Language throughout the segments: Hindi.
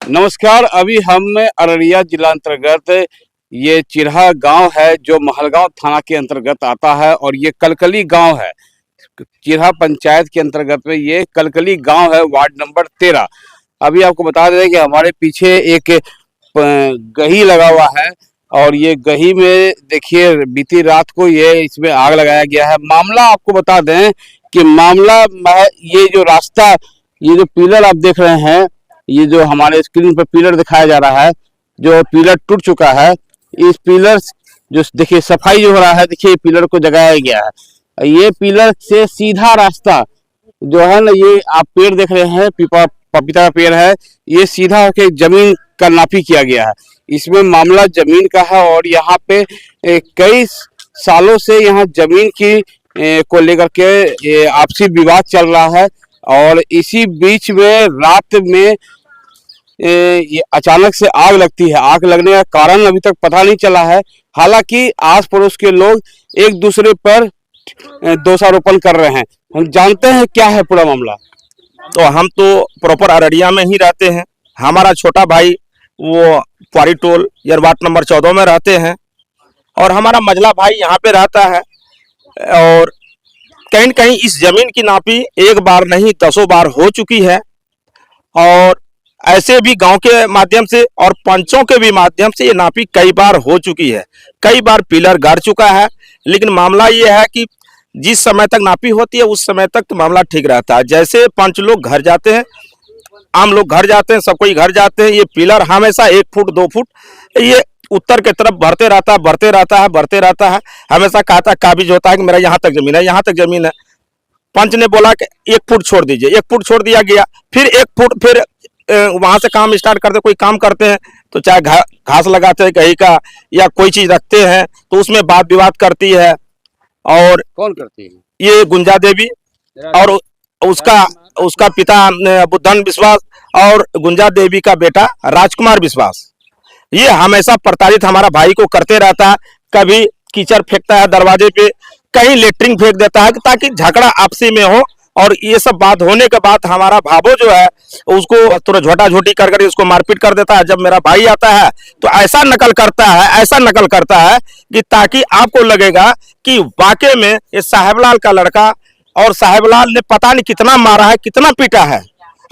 नमस्कार। अभी हम अररिया जिला अंतर्गत ये चिरहा गांव है जो महलगांव थाना के अंतर्गत आता है और ये कलकली गांव है। चिरहा पंचायत के अंतर्गत में ये कलकली गांव है, वार्ड नंबर 13। अभी आपको बता दें कि हमारे पीछे एक गही लगा हुआ है और ये गही में देखिए बीती रात को ये इसमें आग लगाया गया है। मामला आपको बता दें कि मामला ये जो रास्ता, ये जो पिलर आप देख रहे हैं, ये जो हमारे स्क्रीन पर पिलर दिखाया जा रहा है, जो पिलर टूट चुका है, इस पिलर जो देखिए सफाई जो हो रहा है, देखिए पिलर को जगाया गया है। ये पिलर से सीधा रास्ता जो है ना, ये आप पेड़ देख रहे हैं, पपीता का पेड़ है, ये सीधा होके जमीन का नापी किया गया है। इसमें मामला जमीन का है और यहाँ पे कई सालों से यहाँ जमीन की को लेकर के आपसी विवाद चल रहा है और इसी बीच में रात में ये अचानक से आग लगती है। आग लगने का कारण अभी तक पता नहीं चला है। हालांकि आस पड़ोस के लोग एक दूसरे पर दोषारोपण कर रहे हैं। हम जानते हैं क्या है पूरा मामला। तो हम तो प्रॉपर अररिया में ही रहते हैं। हमारा छोटा भाई वो क्वारी टोल यार वार्ड नंबर 14 में रहते हैं और हमारा मझला भाई यहाँ पे रहता है। और कहीं न कहीं इस जमीन की नापी एक बार नहीं 10 बार हो चुकी है और ऐसे भी गांव के माध्यम से और पंचों के भी माध्यम से ये नापी कई बार हो चुकी है। कई बार पिलर गड़ चुका है, लेकिन मामला ये है कि जिस समय तक नापी होती है उस समय तक तो मामला ठीक रहता है। जैसे पंच लोग घर जाते हैं, आम लोग घर जाते हैं, सब कोई घर जाते हैं, ये पिलर हमेशा 1 फुट 2 फुट ये उत्तर की तरफ बढ़ते रहता है। हमेशा कहता काबिज होता है कि मेरा यहाँ तक जमीन है, यहाँ तक जमीन है। पंच ने बोला कि 1 फुट छोड़ दीजिए, 1 फुट छोड़ दिया गया, फिर 1 फुट, फिर वहां से काम स्टार्ट करते, कोई काम करते हैं तो चाहे घास लगाते हैं कहीं का या कोई चीज रखते हैं तो उसमें वाद विवाद करती है। और कौन करती है? ये गुंजा देवी और उसका पिता बुद्धन विश्वास और गुंजा देवी का बेटा राजकुमार विश्वास, ये हमेशा प्रताड़ित हमारा भाई को करते रहता है। कभी कीचड़ फेंकता है दरवाजे पे, कहीं लेटरिन फेंक देता है ताकि झगड़ा आपसी में हो। और ये सब बात होने के बाद हमारा भाभो जो है उसको थोड़ा झोटा झोटी कर उसको मारपीट कर देता है। जब मेरा भाई आता है तो ऐसा नकल करता है कि ताकि आपको लगेगा कि वाकई में ये साहेबलाल का लड़का, और साहेबलाल ने पता नहीं कितना मारा है, कितना पीटा है।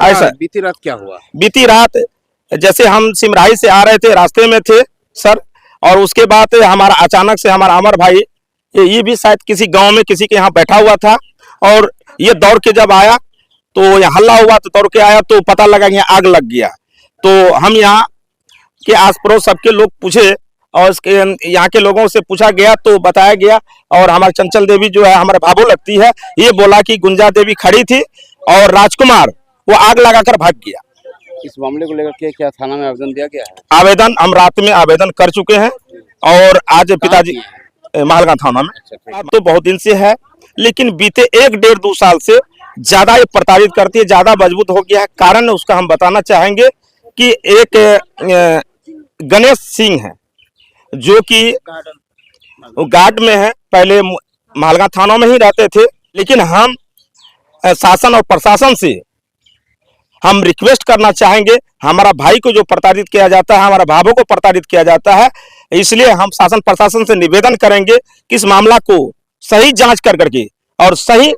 ऐसा बीती रात क्या हुआ? बीती रात जैसे हम सिमराही से आ रहे थे, रास्ते में थे सर, और उसके बाद हमारा अचानक से हमारा अमर भाई ये भी शायद किसी गांव में किसी के यहाँ बैठा हुआ था और ये दौड़ के जब आया तो यहाँ हल्ला हुआ, तो दौड़ के आया तो पता लगा कि आग लग गया। तो हम यहाँ के आस पड़ोस सबके लोग पूछे और यहाँ के लोगों से पूछा गया तो बताया गया। और हमारी चंचल देवी जो है हमारे भाभो लगती है, ये बोला कि गुंजा देवी खड़ी थी और राजकुमार वो आग लगाकर भाग गया। इस मामले को लेकर के क्या थाना में आवेदन दिया गया है? आवेदन हम रात में आवेदन कर चुके हैं और आज पिताजी महलगांव थाना में तो बहुत दिन से है, लेकिन बीते 1-1.5-2 साल से ज्यादा ये प्रताड़ित करती है, ज्यादा मजबूत हो गया है। कारण उसका हम बताना चाहेंगे कि एक गणेश सिंह है जो कि गार्ड में है, पहले महलगांव थाना में ही रहते थे। लेकिन हम शासन और प्रशासन से हम रिक्वेस्ट करना चाहेंगे, हमारा भाई को जो प्रताड़ित किया जाता है, हमारा भाभों को प्रताड़ित किया जाता है, इसलिए हम शासन प्रशासन से निवेदन करेंगे कि इस मामला को सही जांच कर करके और सही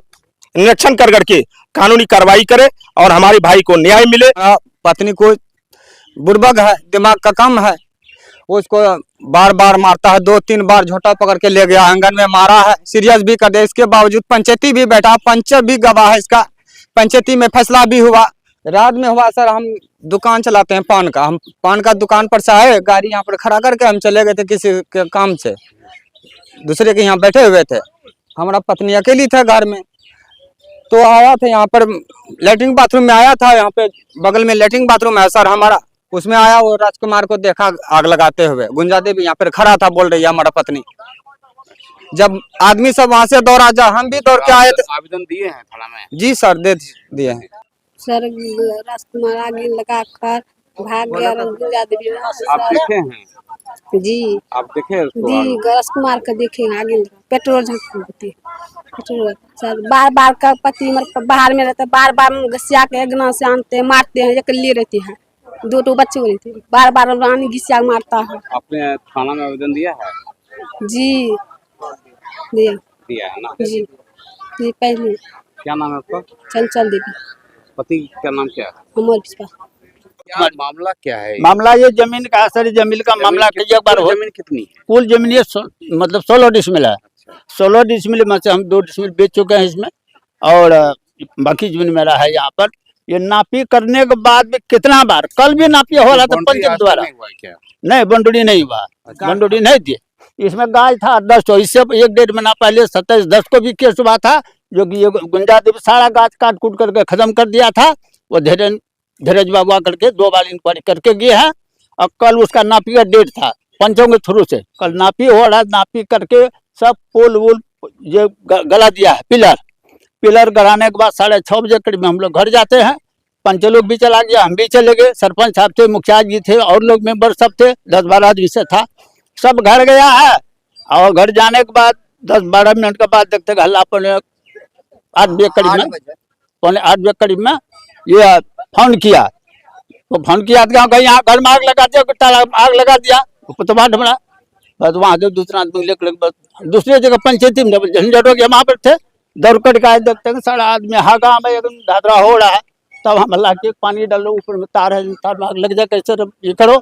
निरीक्षण कर करके कानूनी कार्रवाई करे और हमारे भाई को न्याय मिले। पत्नी को बुड़बक है, दिमाग का कम है, उसको बार बार मारता है। 2-3 बार झोटा पकड़ के ले गया, आंगन में मारा है, सीरियस भी कर दिया। इसके बावजूद पंचायती भी बैठा, पंच भी गवाह है, इसका पंचायती में फैसला भी हुआ। रात में हुआ सर, हम दुकान चलाते हैं पान का, हम पान का दुकान पर से आए, गाड़ी यहाँ पर खड़ा करके हम चले गए थे किसी के काम से, दूसरे के यहाँ बैठे हुए थे। हमारा पत्नी अकेली था घर में, तो आया था यहाँ पर लेटरिन बाथरूम में आया था, यहाँ पे बगल में लेटरिन बाथरूम है सर हमारा, उसमें आया, वो राजकुमार को देखा आग लगाते हुए। गुंजा देवी यहाँ पर खड़ा था, बोल रही है हमारा पत्नी। जब आदमी सब वहां से दौड़ा, जा हम भी दौड़ के आए थे। आवेदन दिए हैं थाना में? जी सर, दे दिए हैं सर। राजकुमार आगे लगा कर भाग गया। गुंजा देवी आप देखे हैं? जी आप देखे उसको? जी राजकुमार का देखे आगे पेट्रोल झोंकते पेट्रोल सर। बार बार का पति बाहर में रहता है, बार बार घसिया के गना से आनते हैं, मारते हैं, अकेले रहते हैं। दो तो बच्चे बोले थे, बार बार रानी घिसिया मारता है। आपने थाना में आवेदन दिया है? जी दिया दिया है ना? जी जी पहले। क्या नाम है आपका? चंचल देवी। पति का नाम क्या है? अमर विश्वास। क्या मामला क्या है? मामला ये जमीन का असर जमीन का मामला कई बार हो। जमीन कितनी है? कुल जमीन ये मतलब 16 डिसमिल है। 16 डिसमिल में से हम 2 डिसमिल बेच चुके हैं इसमें, और बाकी जमीन मेरा है यहाँ पर। ये नापी करने के बाद भी कितना बार, कल भी नापी हो रहा था पंचायत द्वारा। नहीं, बंडोड़ी नहीं हुआ, बंडोड़ी नहीं दिए। इसमें गाय था 10 तो इससे 1-1.5 महीना पहले 27/10 को भी केस हुआ था, जो कि ये गुंजा देवी सारा गाछ काट कूट करके खत्म कर दिया था। वो धीरज बाबू करके 2 बार इंक्वायरी करके गए हैं, और कल उसका नापी का डेट था पंचों के थ्रू से। कल नापी हो रहा, नापी करके सब पोल वोल ये गला दिया है। पिलर गलाने के बाद 6:30 बजे करीब हम लोग घर जाते हैं। पंच लोग भी चला गया, हम भी चले गए, सरपंच साहब थे, मुखिया जी थे, और लोग मेंबर सब थे, 10-12 आदमी से था। सब घर गया है, और घर जाने के बाद 10-12 मिनट के बाद देखते हल्ला पौने 8 बजे करीब में, पौने 8 बजे करीब में ये फोन किया। तो फोन किया तो यहाँ घर में आग लगा दिया, ताला आग लगा दिया, पुतवा ढमड़ा। बस वहाँ से दूसरा आदमी लेकर दूसरी जगह पंचायती में झंझट हो गया। वहाँ पर थे, दौड़ कर के आए, देखते हैं सारा आदमी हागा में एकदम धाधरा हो रहा है। तब हम अल्लाह के पानी डालो, ऊपर में तार है, तार में आग लग जाए, कैसे ये करो।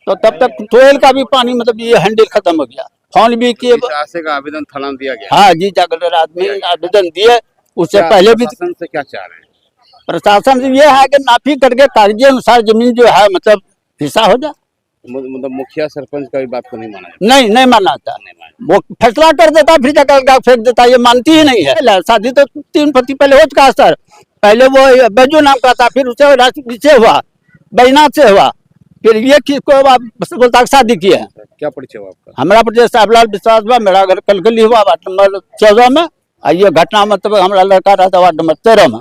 तो तब तक ट्वेल का भी पानी मतलब ये हैंडल खत्म हो गया। फोन भी किए, का आवेदन थाना में दिया गया। हाँ जी, जाकर आदमी आवेदन दिए। उससे पहले भी प्रशासन से क्या चाह रहे हैं? प्रशासन से ये है कि नापी करके कागजी अनुसार जमीन जो है मतलब हिस्सा हो जाए। मतलब मुखिया सरपंच का भी बात को नहीं माना जाता? नहीं माना था। वो फैसला कर देता, फिर जाकर फेंक देता। ये मानती ही नहीं है। शादी तो 3 पति पहले हो चुका सर। पहले वो बैजू नाम का था, फिर उसे से हुआ, बैजनाथ से हुआ, फिर ये किसको बोलता शादी किया है। क्या परिचय हुआ आपका? हमारा परिचय साहबलाल विश्वास हुआ। मेरा घर कलकली हुआ, वार्ड नंबर 14 में। ये घटना मतलब हमारा लड़का रहता वार्ड नंबर 13 में।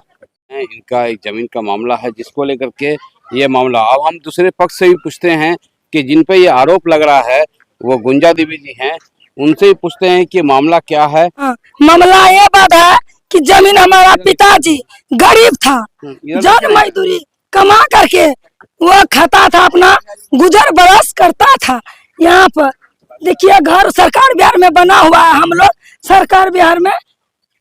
इनका एक जमीन का मामला है, जिसको लेकर के ये मामला। अब हम दूसरे पक्ष से भी पूछते हैं कि जिन पे ये आरोप लग रहा है वो गुंजा देवी जी हैं, उनसे ही पूछते हैं कि मामला क्या है। मामला ये बात है कि जमीन हमारा पिताजी गरीब था, जन मजदूरी कमा करके वो खाता था, अपना गुजर बरस करता था। यहाँ पर देखिए घर सरकार बिहार में बना हुआ है। हम लोग सरकार बिहार में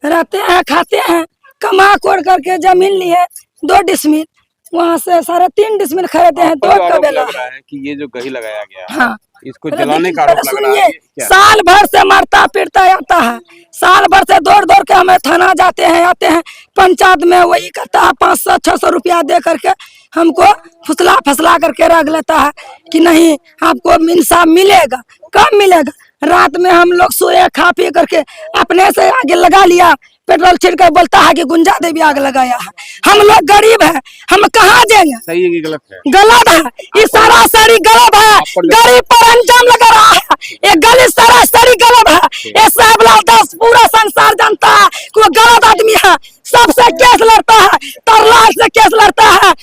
रहते हैं, खाते हैं, कमा कोड़ करके जमीन लिए 2 डिसमिल, वहाँ से 3.5 डिसमिल खरीदे हैं। 2 कबेला है कि ये जो गही लगाया गया है, हाँ, इसको जलाने का आरोप लग रहा है। सुनिए, साल भर से मारता पीटता आता है। साल भर से दौड़ के हमें थाना जाते हैं, आते हैं, पंचायत में वही करता है। 500-600 रुपया दे करके हमको फुसला करके रख लेता है कि नहीं आपको इंसाफ मिलेगा। कब मिलेगा? रात में हम लोग सोए, खा पी करके अपने से आगे लगा लिया, पेट्रोल छिड़कर बोलता है कि गुंजा देवी आग लगाया है। हम लोग गरीब है, हम कहाँ जाएंगे? सही है कि गलत है? गलत है, ये सरासरी गलत है। गरीब पर अंजाम लगा रहा है, ये गलत सरासरी गलत है। ये साहबलाल दास पूरा संसार जानता है कि वो गलत आदमी है। सबसे केस लड़ता है, तरलाल से केस लड़ता है,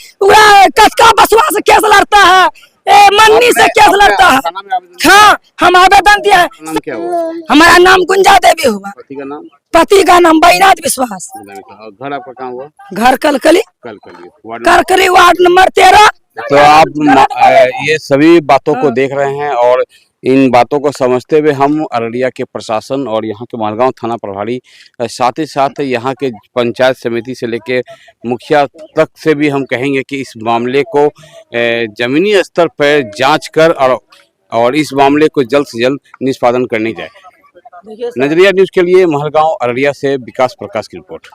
कचका बसुआ से केस लड़ता है, मन्नी से केस लड़ता है। हाँ, हम आवेदन दिए। नाम क्या हुआ? हमारा नाम गुंजा देवी हुआ। पति का नाम? पति का नाम बैजनाथ विश्वास। घर आपका कहाँ हुआ? घर कलकली कलकली वार्ड नंबर 13। तो आप ये सभी बातों को देख रहे हैं, और इन बातों को समझते हुए हम अररिया के प्रशासन और यहाँ के मालगांव थाना प्रभारी, साथ ही साथ यहाँ के पंचायत समिति से लेके मुखिया तक से भी हम कहेंगे कि इस मामले को जमीनी स्तर पर जांच कर और इस मामले को जल्द से जल्द निष्पादन करनी जाए। नजरिया न्यूज़ के लिए महलगांव अररिया से विकास प्रकाश की रिपोर्ट।